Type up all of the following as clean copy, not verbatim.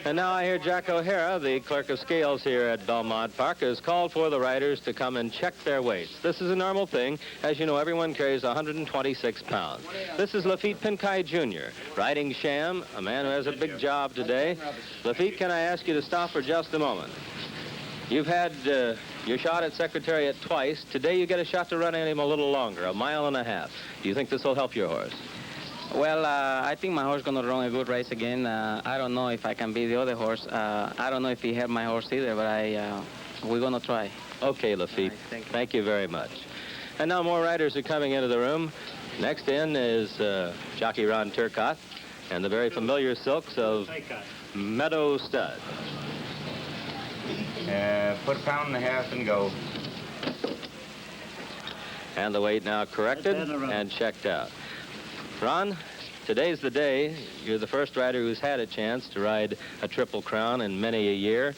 And now I hear Jack O'Hara, the clerk of scales here at Belmont Park, has called for the riders to come and check their weights. This is a normal thing. As you know, everyone carries 126 pounds. This is Laffit Pincay Jr., riding Sham, a man who has a big job today. Laffit, can I ask you to stop for just a moment? You've had your shot at Secretariat twice. Today you get a shot to run him a little longer, 1.5 miles. Do you think this will help your horse? Well, I think my horse is going to run a good race again. I don't know if I can beat the other horse. I don't know if he helped my horse either, but we're going to try. Okay, Laffit. Right, thank you very much. And now more riders are coming into the room. Next in is jockey Ron Turcotte and the very familiar silks of Meadow Stud. Put 1.5 pounds and go. And the weight now corrected and checked out. Ron, today's the day. You're the first rider who's had a chance to ride a Triple Crown in many a year.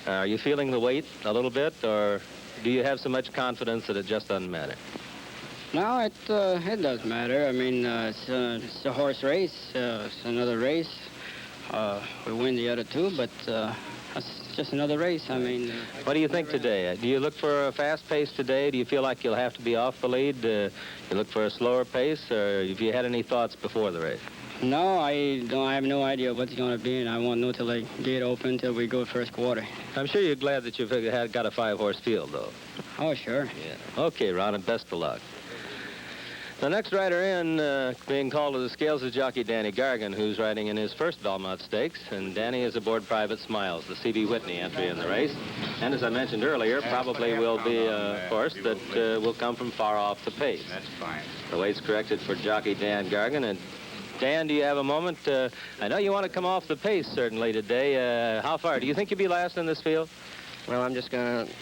Are you feeling the weight a little bit, or do you have so much confidence that it just doesn't matter? No, it does matter. I mean, it's a horse race. It's another race. We win the other two, but it's just another race. I mean... what do you think today? Do you look for a fast pace today? Do you feel like you'll have to be off the lead? You look for a slower pace, or have you had any thoughts before the race? No, I have no idea what's going to be, and I won't know till I get open till we go first quarter. I'm sure you're glad that you've got a 5-horse field, though. Oh, sure. Yeah. Okay, Ron, and best of luck. The next rider in being called to the scales is jockey Danny Gargan, who's riding in his first Belmont Stakes, and Danny is aboard Private Smiles, the C.B. Whitney entry in the race. And as I mentioned earlier, probably will be a horse that will come from far off the pace. That's fine. The weight's corrected for jockey Dan Gargan. And Dan, do you have a moment? I know you want to come off the pace, certainly, today. How far? Do you think you'll be last in this field? Well, I'm just going to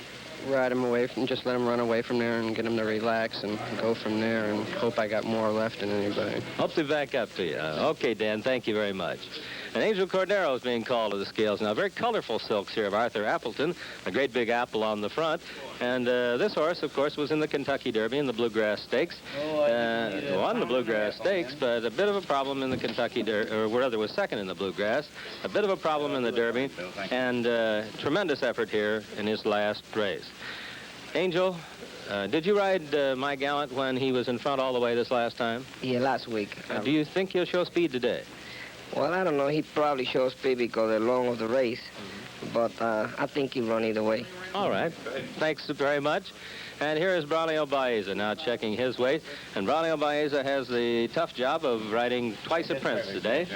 ride him away from, just let him run away from there and get him to relax and go from there and hope I got more left than anybody. Hope to back up to you. Okay, Dan, thank you very much. And Angel Cordero is being called to the scales now. Very colorful silks here of Arthur Appleton, a great big apple on the front. And this horse, of course, was in the Kentucky Derby and the Bluegrass Stakes. Won the Bluegrass Stakes, but a bit of a problem in the Kentucky Derby, or rather was second in the Bluegrass. A bit of a problem in the Derby, and tremendous effort here in his last race. Angel, did you ride My Gallant when he was in front all the way this last time? Yeah, last week. Do you think he'll show speed today? Well, I don't know. He probably shows speed because they're long of the race. But I think he'll run either way. All right. Thanks very much. And here is Braulio Baeza now checking his weight. And Braulio Baeza has the tough job of riding Twice a Prince today.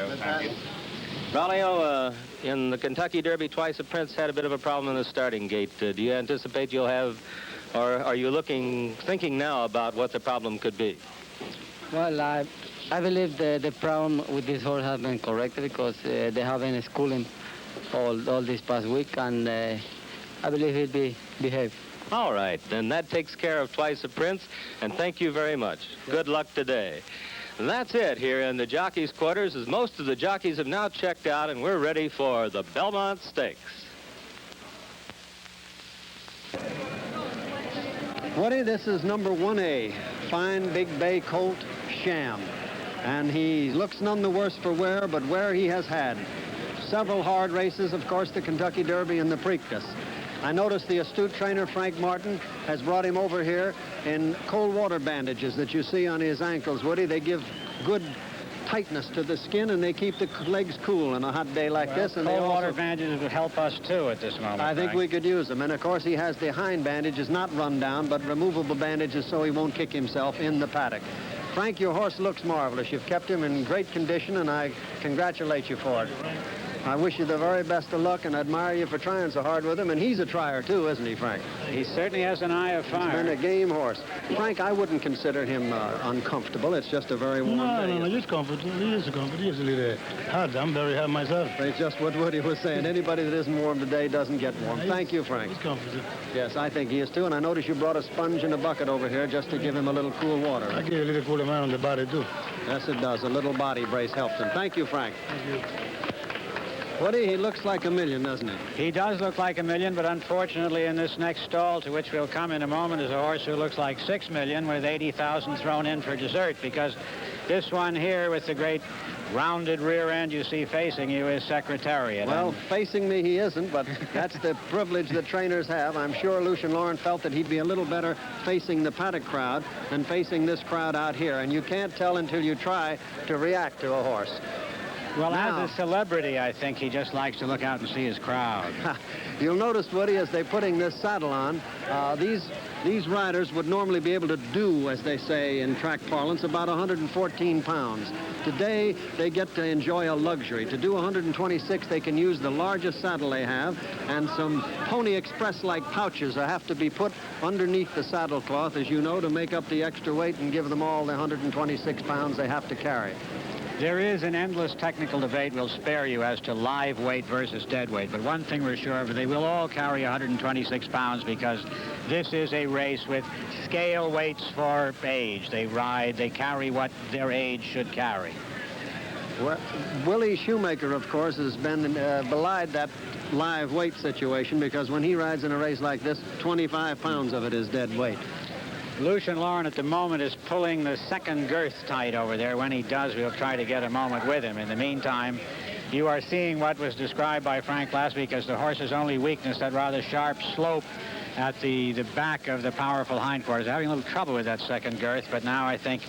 Braulio, in the Kentucky Derby, Twice a Prince had a bit of a problem in the starting gate. Do you anticipate you'll have, or are you thinking now about what the problem could be? Well, I believe the problem with this horse has been corrected because they haven't schooled him all this past week, and I believe he'll behave. All right, then that takes care of Twice a Prince, and thank you very much. Good luck today. And that's it here in the jockeys' quarters, as most of the jockeys have now checked out, and we're ready for the Belmont Stakes. Woody, this is number 1A, fine big bay colt Sham. And he looks none the worse for wear, but wear he has had. Several hard races, of course, the Kentucky Derby and the Preakness. I noticed the astute trainer, Frank Martin, has brought him over here in cold water bandages that you see on his ankles, Woody. They give good tightness to the skin, and they keep the legs cool on a hot day like this. And cold water bandages would help us, too, at this moment. I think we could use them. And, of course, he has the hind bandages, not run down, but removable bandages so he won't kick himself in the paddock. Frank, your horse looks marvelous. You've kept him in great condition, and I congratulate you for it. I wish you the very best of luck and admire you for trying so hard with him. And he's a trier, too, isn't he, Frank? He certainly has an eye of fire. He's been a game horse. Frank, I wouldn't consider him uncomfortable. It's just a very warm day. No, he's comfortable. He is comfortable. He is a little hard. I'm very hard myself. It's just what Woody was saying. Anybody that isn't warm today doesn't get warm. Thank you, Frank. He's comfortable. Yes, I think he is, too. And I notice you brought a sponge and a bucket over here just to give him a little cool water. I give a little cool amount on the body, too. Yes, it does. A little body brace helps him. Thank you, Frank. Thank you. Woody, he looks like a million, doesn't he? He does look like a million, but unfortunately in this next stall, to which we'll come in a moment, is a horse who looks like 6 million with 80,000 thrown in for dessert, because this one here with the great rounded rear end you see facing you is Secretariat. Well, facing me he isn't, but that's the privilege that trainers have. I'm sure Lucian Lauren felt that he'd be a little better facing the paddock crowd than facing this crowd out here, and you can't tell until you try to react to a horse. Well, now, as a celebrity, I think he just likes to look out and see his crowd. You'll notice, Woody, as they're putting this saddle on, these riders would normally be able to do, as they say in track parlance, about 114 pounds. Today, they get to enjoy a luxury. To do 126, they can use the largest saddle they have, and some Pony Express-like pouches that have to be put underneath the saddle cloth, as you know, to make up the extra weight and give them all the 126 pounds they have to carry. There is an endless technical debate we'll spare you as to live weight versus dead weight, but one thing we're sure of, they will all carry 126 pounds because this is a race with scale weights for age. They ride, they carry what their age should carry. Well, Willie Shoemaker, of course, has been belied that live weight situation because when he rides in a race like this, 25 pounds of it is dead weight. Lucian Lauren at the moment is pulling the second girth tight over there. When he does, we'll try to get a moment with him. In the meantime, you are seeing what was described by Frank last week as the horse's only weakness, that rather sharp slope at the back of the powerful hindquarters. Having a little trouble with that second girth, but now I think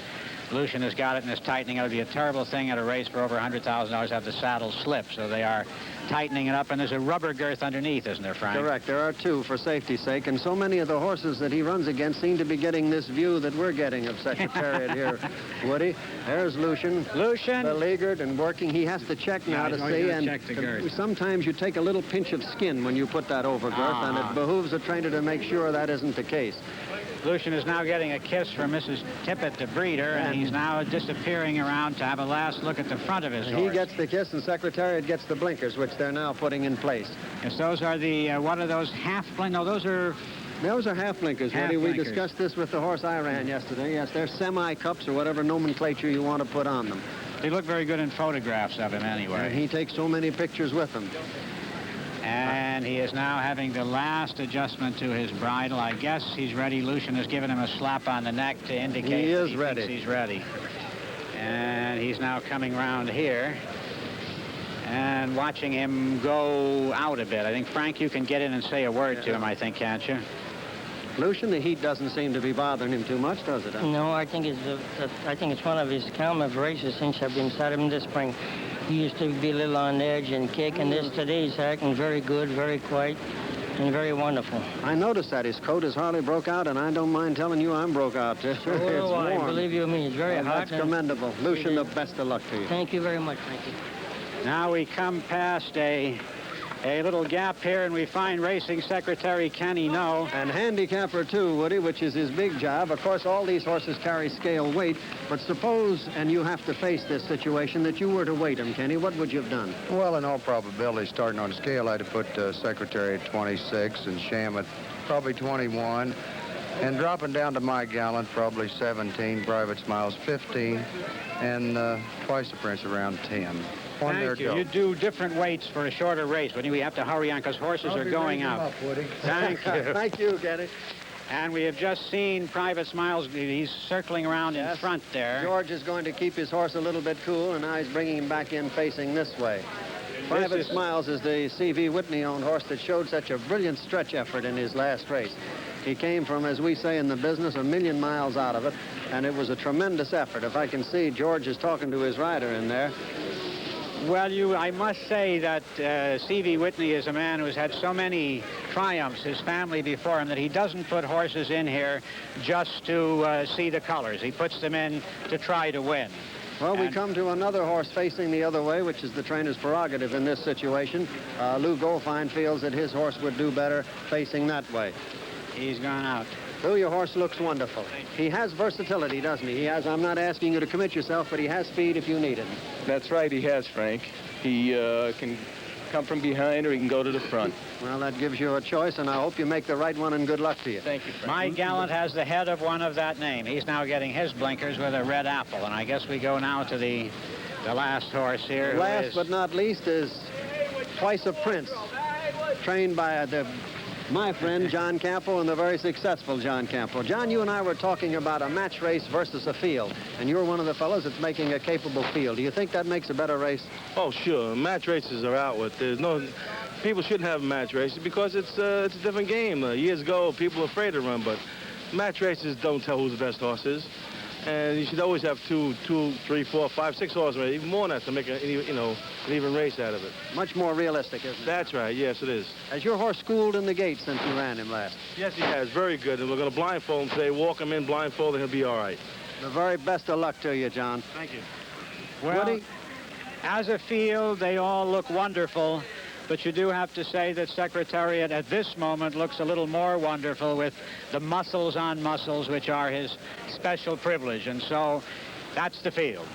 Lucian has got it and is tightening. It would be a terrible thing at a race for over $100,000 to have the saddle slip, so they are tightening it up, and there's a rubber girth underneath, isn't there, Frank? Correct. There are two for safety's sake, and so many of the horses that he runs against seem to be getting this view that we're getting of Secretariat here, Woody. There's Lucian. Lucian. Beleaguered and working. He has to check now to see, and check the girth. Sometimes you take a little pinch of skin when you put that over girth, and it behooves a trainer to make sure that isn't the case. Lucian is now getting a kiss from Mrs. Tippett, the breeder, and he's now disappearing around to have a last look at the front of his horse. He gets the kiss, and Secretariat gets the blinkers, which they're now putting in place. Yes, those are the, what are those, half blinkers? No, those are half blinkers, Woody. We discussed this with the horse I ran yesterday. Yes, they're semi-cups or whatever nomenclature you want to put on them. They look very good in photographs of him anyway. And he takes so many pictures with them. And he is now having the last adjustment to his bridle. I guess he's ready. Lucian has given him a slap on the neck to indicate he thinks he's ready. And he's now coming around here and watching him go out a bit. I think, Frank, you can get in and say a word to him, I think, can't you? Lucian, the heat doesn't seem to be bothering him too much, does it? No, I think it's one of his calmer races since I've been started him this spring. He used to be a little on edge and kick, and today he's acting very good, very quiet, and very wonderful. I noticed that his coat is hardly broke out, and I don't mind telling you I'm broke out. It's warm. Believe you me, it's very hot. That's commendable. Lucian, the best of luck to you. Thank you very much. Thank you. Now we come past a little gap here, and we find Racing Secretary Kenny No. And handicapper, too, Woody, which is his big job. Of course, all these horses carry scale weight, but suppose, and you have to face this situation, that you were to weight him, Kenny, what would you have done? Well, in all probability, starting on scale, I'd have put Secretary at 26 and Sham at probably 21. And dropping down to my gallant, probably 17, Private Smiles 15, and Twice the Prince around 10. Thank you. You do different weights for a shorter race, but we have to hurry on because horses are going out. Thank you. Thank you, Kenny. And we have just seen Private Smiles. He's circling around in front there. George is going to keep his horse a little bit cool, and now he's bringing him back in facing this way. Private Smiles is the C.V. Whitney-owned horse that showed such a brilliant stretch effort in his last race. He came from, as we say in the business, 1,000,000 miles out of it, and it was a tremendous effort. If I can see, George is talking to his rider in there. Well, I must say that C.V. Whitney is a man who's had so many triumphs, his family before him, that he doesn't put horses in here just to see the colors. He puts them in to try to win. Well, we come to another horse facing the other way, which is the trainer's prerogative in this situation. Lou Goldfine feels that his horse would do better facing that way. He's gone out. Lou, your horse looks wonderful. He has versatility, doesn't he? He has, I'm not asking you to commit yourself, but he has speed if you need it. That's right, he has, Frank. He can come from behind or he can go to the front. Well, that gives you a choice, and I hope you make the right one, and good luck to you. Thank you, Frank. My gallant has the head of one of that name. He's now getting his blinkers with a red apple, and I guess we go now to the last horse here. Last but not least is Twice a Prince, trained by the My friend John Campo and the very successful John Campo. John, you and I were talking about a match race versus a field, and you're one of the fellows that's making a capable field. Do you think that makes a better race? Oh, sure. Match races are out with. There's no... People shouldn't have match races because it's a different game. Years ago, people were afraid to run, but match races don't tell who the best horse is. And you should always have 2, 3, 4, 5, 6 horses, even more than that, to make an even race out of it. Much more realistic, isn't it? That's right. Yes, it is. Has your horse schooled in the gate since you ran him last? Yes, he has. Very good. And we're going to blindfold him today, walk him in blindfold, and he'll be all right. The very best of luck to you, John. Thank you. Well, Woody? as a field, they all look wonderful. But you do have to say that Secretariat at this moment looks a little more wonderful with the muscles on muscles, which are his special privilege. And so that's the field.